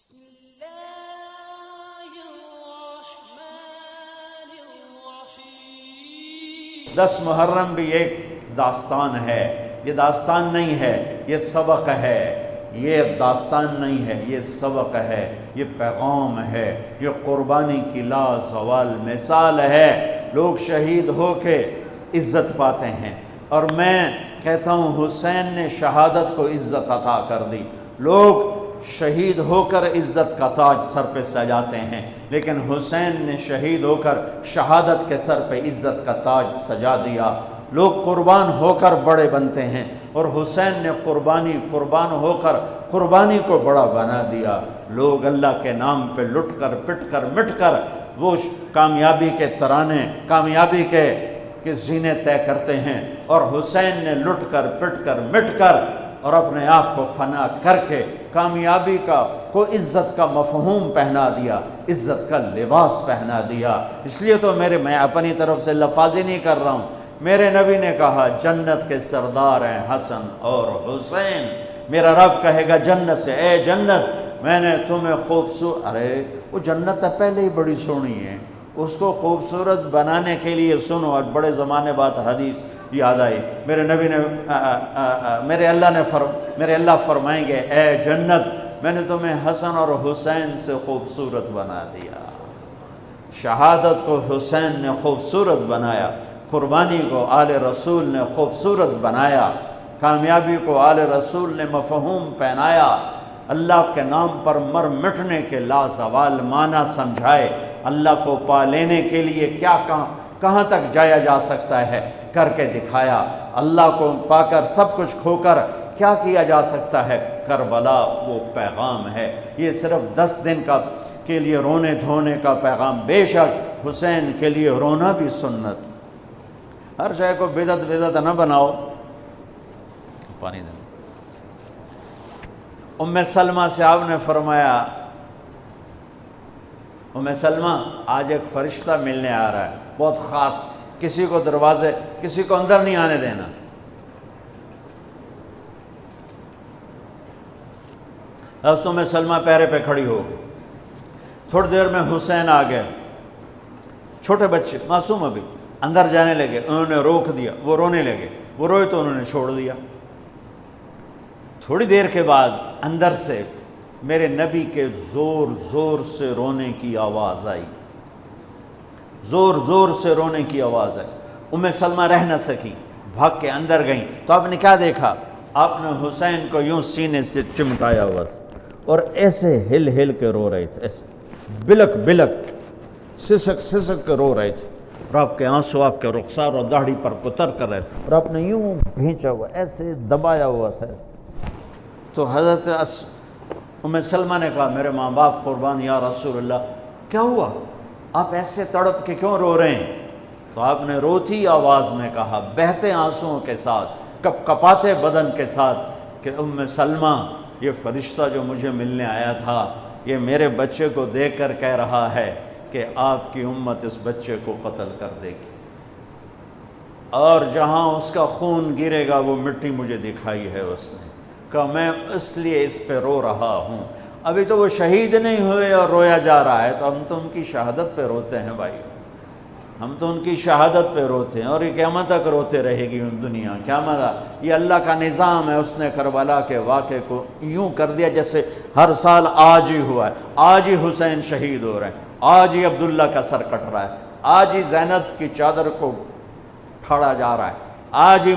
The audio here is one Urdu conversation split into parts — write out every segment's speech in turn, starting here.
بسم الله الرحمن الرحیم۔ 10 محرم بھی ایک داستان ہے، یہ داستان نہیں ہے، یہ سبق ہے، یہ داستان نہیں ہے، یہ سبق ہے، یہ پیغام ہے، یہ قربانی کی لازوال مثال ہے۔ لوگ شہید ہو کے عزت پاتے ہیں، اور میں کہتا ہوں حسین نے شہادت کو عزت عطا کر دی۔ لوگ شہید ہو کر عزت کا تاج سر پہ سجاتے ہیں، لیکن حسین نے شہید ہو کر شہادت کے سر پہ عزت کا تاج سجا دیا۔ لوگ قربان ہو کر بڑے بنتے ہیں، اور حسین نے قربان ہو کر قربانی کو بڑا بنا دیا۔ لوگ اللہ کے نام پہ لٹ کر پٹ کر مٹ کر وہ کامیابی کے ترانے، کامیابی کے زینے طے کرتے ہیں، اور حسین نے لٹ کر پٹ کر مٹ کر اور اپنے آپ کو فنا کر کے کامیابی کو عزت کا مفہوم پہنا دیا، عزت کا لباس پہنا دیا۔ اس لیے تو میں اپنی طرف سے لفاظی نہیں کر رہا ہوں، میرے نبی نے کہا جنت کے سردار ہیں حسن اور حسین۔ میرا رب کہے گا جنت سے، اے جنت میں نے تمہیں خوبصورت، ارے وہ جنت پہلے ہی بڑی سونی ہے، اس کو خوبصورت بنانے کے لیے سنو۔ اور بڑے زمانے بعد حدیث یاد آئی، میرے نبی نے میرے اللہ فرمائیں گے اے جنت میں نے تمہیں حسن اور حسین سے خوبصورت بنا دیا۔ شہادت کو حسین نے خوبصورت بنایا، قربانی کو آل رسول نے خوبصورت بنایا، کامیابی کو آل رسول نے مفہوم پہنایا، اللہ کے نام پر مر مٹنے کے لازوال معنی سمجھائے، اللہ کو پا لینے کے لیے کہاں تک جایا جا سکتا ہے کر کے دکھایا، اللہ کو پا کر سب کچھ کھو کر کیا کیا جا سکتا ہے، کربلا وہ پیغام ہے۔ یہ صرف 10 دن کے لیے رونے دھونے کا پیغام، بے شک حسین کے لیے رونا بھی سنت۔ ہر شے کو بدعت نہ بناؤ۔ پانی دینا۔ ام سلمہ سے آپ نے فرمایا، ام سلمہ آج ایک فرشتہ ملنے آ رہا ہے، بہت خاص، کسی کو اندر نہیں آنے دینا۔ حضرت ام سلمہ پیرے پہ کھڑی ہو گئی، تھوڑی دیر میں حسین آ گئے، چھوٹے بچے معصوم ابھی، اندر جانے لگے، انہوں نے روک دیا، وہ رونے لگے، وہ روئے تو انہوں نے چھوڑ دیا۔ تھوڑی دیر کے بعد اندر سے میرے نبی کے زور زور سے رونے کی آواز آئی، زور زور سے رونے کی آواز آئی۔ ام سلمہ رہ نہ سکی، بھاگ کے اندر گئیں، تو آپ نے کیا دیکھا؟ آپ نے حسین کو یوں سینے سے چمٹایا ہوا تھا، اور ایسے ہل ہل کے رو رہے تھے، ایسے بلک سسک کے رو رہے تھے، اور آپ کے آنسو آپ کے رخسار اور داڑھی پر اتر کر رہے تھے، اور آپ نے یوں بھینچا ہوا، ایسے دبایا ہوا تھا۔ تو حضرت ام سلمہ نے کہا میرے ماں باپ قربان یا رسول اللہ، کیا ہوا؟ آپ ایسے تڑپ کے کیوں رو رہے ہیں؟ تو آپ نے روتی آواز میں کہا، بہتے آنسوؤں کے ساتھ، کپاتے بدن کے ساتھ، کہ ام سلمہ یہ فرشتہ جو مجھے ملنے آیا تھا، یہ میرے بچے کو دیکھ کر کہہ رہا ہے کہ آپ کی امت اس بچے کو قتل کر دے گی، اور جہاں اس کا خون گرے گا وہ مٹی مجھے دکھائی ہے اس نے، کہ میں اس لیے اس پہ رو رہا ہوں۔ ابھی تو وہ شہید نہیں ہوئے اور رویا جا رہا ہے، تو ہم تو ان کی شہادت پہ روتے ہیں بھائی، ہم تو ان کی شہادت پہ روتے ہیں، اور یہ قیامت تک روتے رہے گی دنیا۔ قیامت یہ اللہ کا نظام ہے، اس نے کربلا کے واقعے کو یوں کر دیا جیسے ہر سال آج ہی ہوا ہے، آج ہی حسین شہید ہو رہے ہیں، آج ہی عبداللہ کا سر کٹ رہا ہے، آج ہی زینب کی چادر کو پھاڑا جا رہا ہے، آج ہی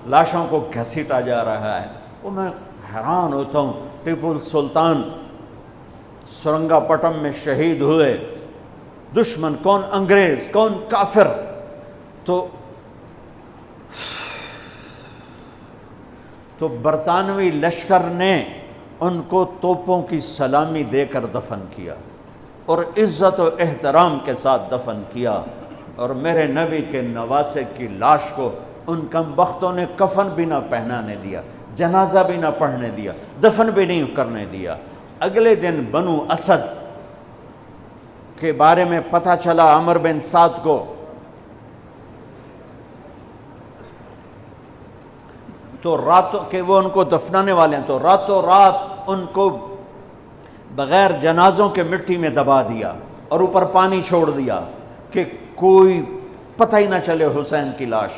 لاشوں کو گھسیٹا جا رہا ہے۔ وہ میں حیران ہوتا ہوں، ٹیپو سلطان سرنگا پٹم میں شہید ہوئے، دشمن کون انگریز کون کافر، تو برطانوی لشکر نے ان کو توپوں کی سلامی دے کر دفن کیا، اور عزت و احترام کے ساتھ دفن کیا، اور میرے نبی کے نواسے کی لاش کو ان کم بختوں نے کفن بھی نہ پہنانے دیا، جنازہ بھی نہ پڑھنے دیا، دفن بھی نہیں کرنے دیا۔ اگلے دن بنو اسد کے بارے میں پتہ چلا عمر بن سعد کو، تو راتوں کہ وہ ان کو دفنانے والے ہیں، تو راتوں رات ان کو بغیر جنازوں کے مٹی میں دبا دیا اور اوپر پانی چھوڑ دیا کہ کوئی پتہ ہی نہ چلے حسین کی لاش۔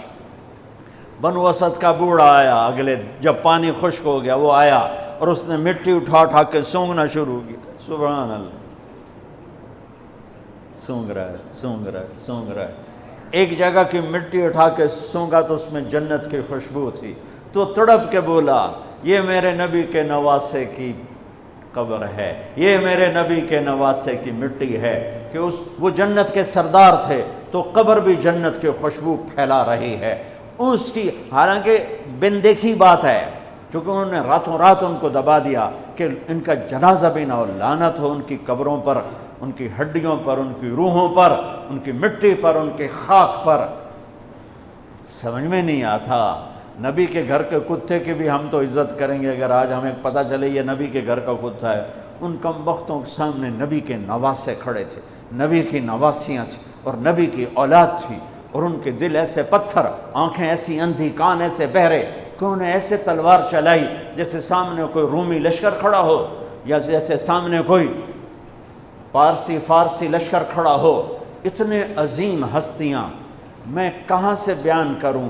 بنو اسد کا بوڑھا آیا، اگلے جب پانی خشک ہو گیا وہ آیا اور اس نے مٹی اٹھا کے سونگنا شروع کیا۔ سبحان اللہ، سونگ رہا ہے۔ ایک جگہ کی مٹی اٹھا کے سونگا تو اس میں جنت کی خوشبو تھی، تو تڑپ کے بولا یہ میرے نبی کے نواسے کی قبر ہے، یہ میرے نبی کے نواسے کی مٹی ہے، کہ وہ جنت کے سردار تھے تو قبر بھی جنت کی خوشبو پھیلا رہی ہے اس کی۔ حالانکہ بن دیکھی بات ہے، کیونکہ انہوں نے راتوں رات ان کو دبا دیا کہ ان کا جنازہ بھی نہ ہو، لعنت ہو ان کی قبروں پر، ان کی ہڈیوں پر، ان کی روحوں پر، ان کی مٹی پر، ان کی خاک پر۔ سمجھ میں نہیں آتا، نبی کے گھر کے کتے کی بھی ہم تو عزت کریں گے اگر آج ہمیں پتہ چلے یہ نبی کے گھر کا کتا ہے۔ ان کم بختوں کے سامنے نبی کے نواسے کھڑے تھے، نبی کی نواسیاں تھیں اور نبی کی اولاد تھی، اور ان کے دل ایسے پتھر، آنکھیں ایسی اندھی، کان ایسے بہرے کہ انہیں ایسے تلوار چلائی جیسے سامنے کوئی رومی لشکر کھڑا ہو، یا جیسے سامنے کوئی فارسی لشکر کھڑا ہو۔ اتنے عظیم ہستیاں، میں کہاں سے بیان کروں؟